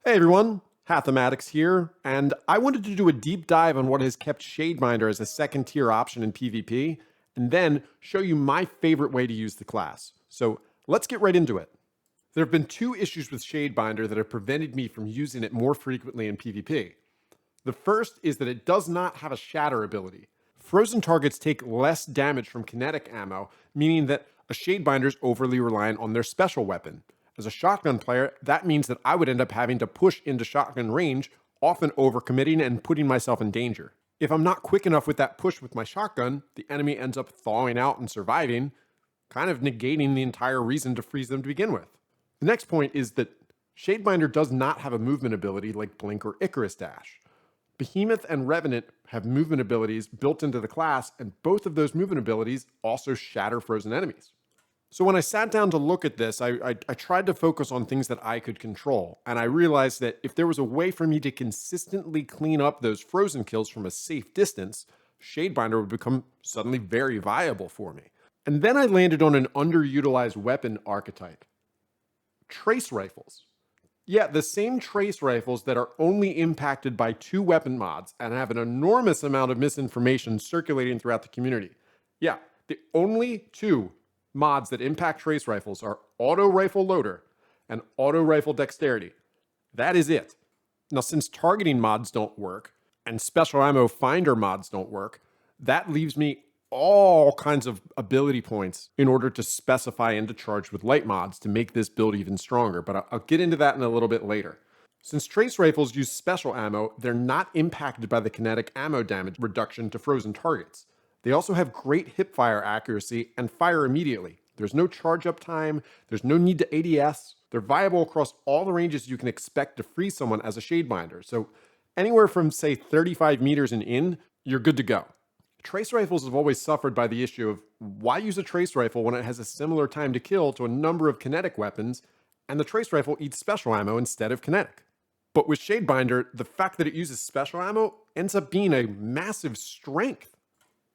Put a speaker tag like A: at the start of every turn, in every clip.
A: Hey everyone, Hathematics here, and I wanted to do a deep dive on what has kept Shadebinder as a second tier option in PvP, and then show you my favorite way to use the class. So let's get right into it. There have been two issues with Shadebinder that have prevented me from using it more frequently in PvP. The first is that it does not have a shatter ability. Frozen targets take less damage from kinetic ammo, meaning that a Shadebinder is overly reliant on their special weapon. As a shotgun player, that means that I would end up having to push into shotgun range, often overcommitting and putting myself in danger. If I'm not quick enough with that push with my shotgun, the enemy ends up thawing out and surviving, kind of negating the entire reason to freeze them to begin with. The next point is that Shadebinder does not have a movement ability like Blink or Icarus Dash. Behemoth and Revenant have movement abilities built into the class, and both of those movement abilities also shatter frozen enemies. So when I sat down to look at this, I tried to focus on things that I could control, and I realized that if there was a way for me to consistently clean up those frozen kills from a safe distance, Shadebinder would become suddenly very viable for me. And then I landed on an underutilized weapon archetype. Trace rifles. Yeah, the same trace rifles that are only impacted by 2 weapon mods and have an enormous amount of misinformation circulating throughout the community. Yeah, the only 2 mods that impact trace rifles are auto rifle loader and auto rifle dexterity. That is it. Now, since targeting mods don't work and special ammo finder mods don't work, that leaves me all kinds of ability points in order to specify and to charge with light mods to make this build even stronger, but I'll get into that in a little bit later. Since trace rifles use special ammo, they're not impacted by the kinetic ammo damage reduction to frozen targets. They also have great hipfire accuracy and fire immediately. There's no charge up time, there's no need to ADS. They're viable across all the ranges you can expect to freeze someone as a Shadebinder. So anywhere from say 35 meters and in, you're good to go. Trace rifles have always suffered by the issue of why use a trace rifle when it has a similar time to kill to a number of kinetic weapons, and the trace rifle eats special ammo instead of kinetic. But with Shadebinder, the fact that it uses special ammo ends up being a massive strength.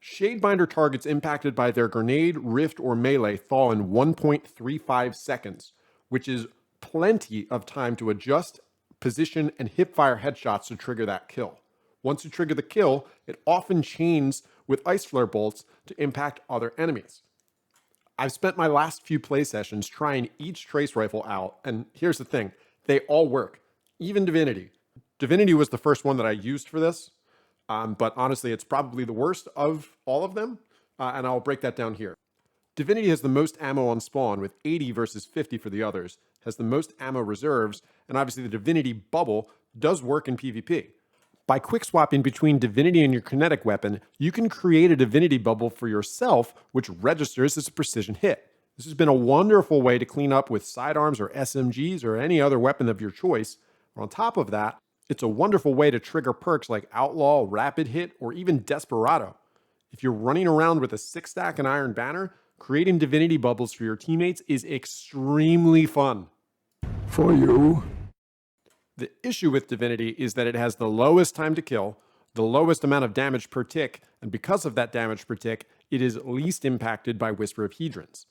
A: Shadebinder targets impacted by their grenade, rift, or melee thaw in 1.35 seconds, which is plenty of time to adjust, position, and hipfire headshots to trigger that kill. Once you trigger the kill, it often chains with ice flare bolts to impact other enemies. I've spent my last few play sessions trying each trace rifle out, and here's the thing, they all work, even Divinity. Divinity was the first one that I used for this, but honestly, it's probably the worst of all of them, and I'll break that down here. Divinity has the most ammo on spawn with 80 versus 50 for the others, has the most ammo reserves, and obviously the Divinity bubble does work in PvP. By quick swapping between Divinity and your kinetic weapon, you can create a Divinity bubble for yourself, which registers as a precision hit. This has been a wonderful way to clean up with sidearms or SMGs or any other weapon of your choice. On top of that, it's a wonderful way to trigger perks like Outlaw, Rapid Hit, or even Desperado. If you're running around with a 6-stack and Iron Banner, creating Divinity bubbles for your teammates is extremely fun.
B: For you.
A: The issue with Divinity is that it has the lowest time to kill, the lowest amount of damage per tick, and because of that damage per tick, it is least impacted by Whisper of Hedrons.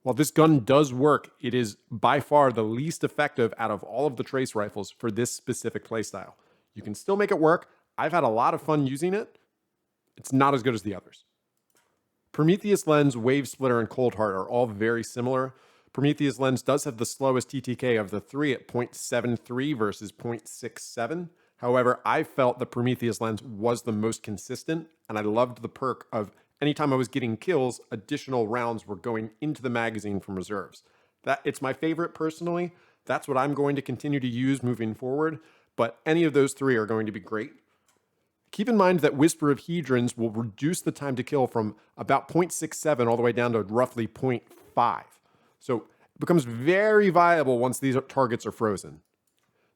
A: While this gun does work, it is by far the least effective out of all of the trace rifles for this specific playstyle. You can still make it work. I've had a lot of fun using it. It's not as good as the others. Prometheus Lens, Wave Splitter, and Cold Heart are all very similar. Prometheus Lens does have the slowest TTK of the 3 at 0.73 versus 0.67. However, I felt the Prometheus Lens was the most consistent, and I loved the perk of anytime I was getting kills, additional rounds were going into the magazine from reserves. It's my favorite personally. That's what I'm going to continue to use moving forward, but any of those 3 are going to be great. Keep in mind that Whisper of Hedrons will reduce the time to kill from about 0.67 all the way down to roughly 0.5. So it becomes very viable once these targets are frozen.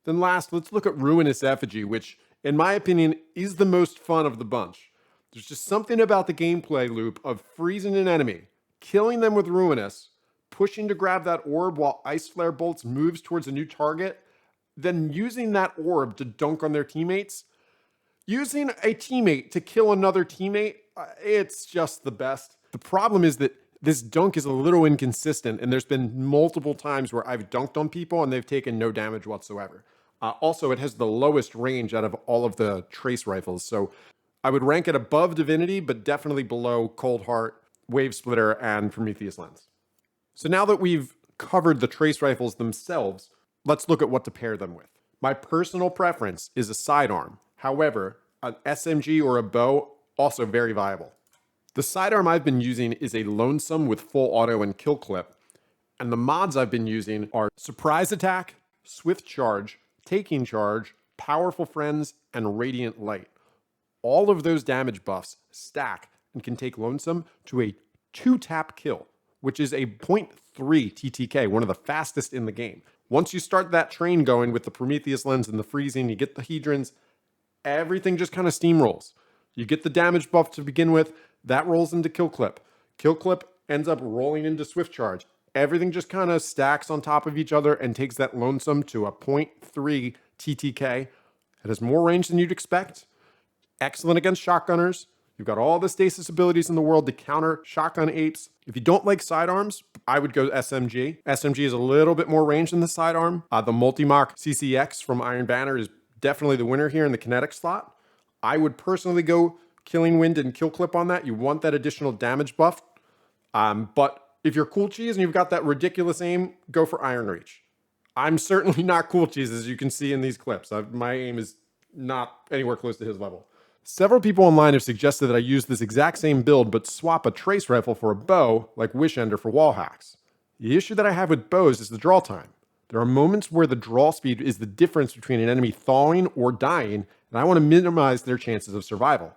A: Then last, let's look at Ruinous Effigy, which in my opinion is the most fun of the bunch. There's just something about the gameplay loop of freezing an enemy, killing them with Ruinous, pushing to grab that orb while Ice Flare Bolts moves towards a new target, then using that orb to dunk on their teammates. Using a teammate to kill another teammate, it's just the best. The problem is that this dunk is a little inconsistent, and there's been multiple times where I've dunked on people and they've taken no damage whatsoever. Also, it has the lowest range out of all of the trace rifles. So I would rank it above Divinity, but definitely below Cold Heart, Wave Splitter, and Prometheus Lens. So now that we've covered the trace rifles themselves, let's look at what to pair them with. My personal preference is a sidearm. However, an SMG or a bow, also very viable. The sidearm I've been using is a Lonesome with full auto and kill clip. And the mods I've been using are Surprise Attack, Swift Charge, Taking Charge, Powerful Friends, and Radiant Light. All of those damage buffs stack and can take Lonesome to a 2-tap kill, which is a 0.3 TTK, one of the fastest in the game. Once you start that train going with the Prometheus Lens and the freezing, you get the Hedrons, everything just kind of steamrolls. You get the damage buff to begin with, that rolls into Kill Clip. Kill Clip ends up rolling into Swift Charge. Everything just kind of stacks on top of each other and takes that Lonesome to a 0.3 TTK. It has more range than you'd expect. Excellent against shotgunners. You've got all the stasis abilities in the world to counter shotgun apes. If you don't like sidearms, I would go SMG. SMG is a little bit more range than the sidearm. The Multi-Mach CCX from Iron Banner is definitely the winner here in the kinetic slot. I would personally go Killing Wind and Kill Clip on that. You want that additional damage buff. But if you're Cool Cheese and you've got that ridiculous aim, go for Iron Reach. I'm certainly not Cool Cheese, as you can see in these clips. My aim is not anywhere close to his level. Several people online have suggested that I use this exact same build, but swap a trace rifle for a bow, like Wish Ender for wall hacks. The issue that I have with bows is the draw time. There are moments where the draw speed is the difference between an enemy thawing or dying, and I want to minimize their chances of survival.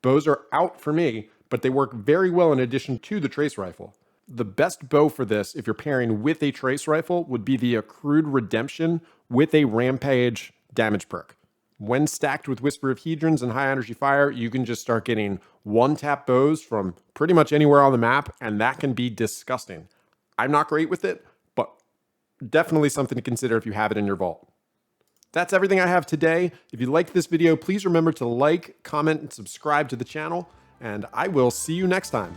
A: Bows are out for me, but they work very well in addition to the trace rifle. The best bow for this, if you're pairing with a trace rifle, would be the Accrued Redemption with a Rampage damage perk. When stacked with Whisper of Hedrons and High Energy Fire, you can just start getting one-tap bows from pretty much anywhere on the map, and that can be disgusting. I'm not great with it, but definitely something to consider if you have it in your vault. That's everything I have today. If you liked this video, please remember to like, comment, and subscribe to the channel, and I will see you next time.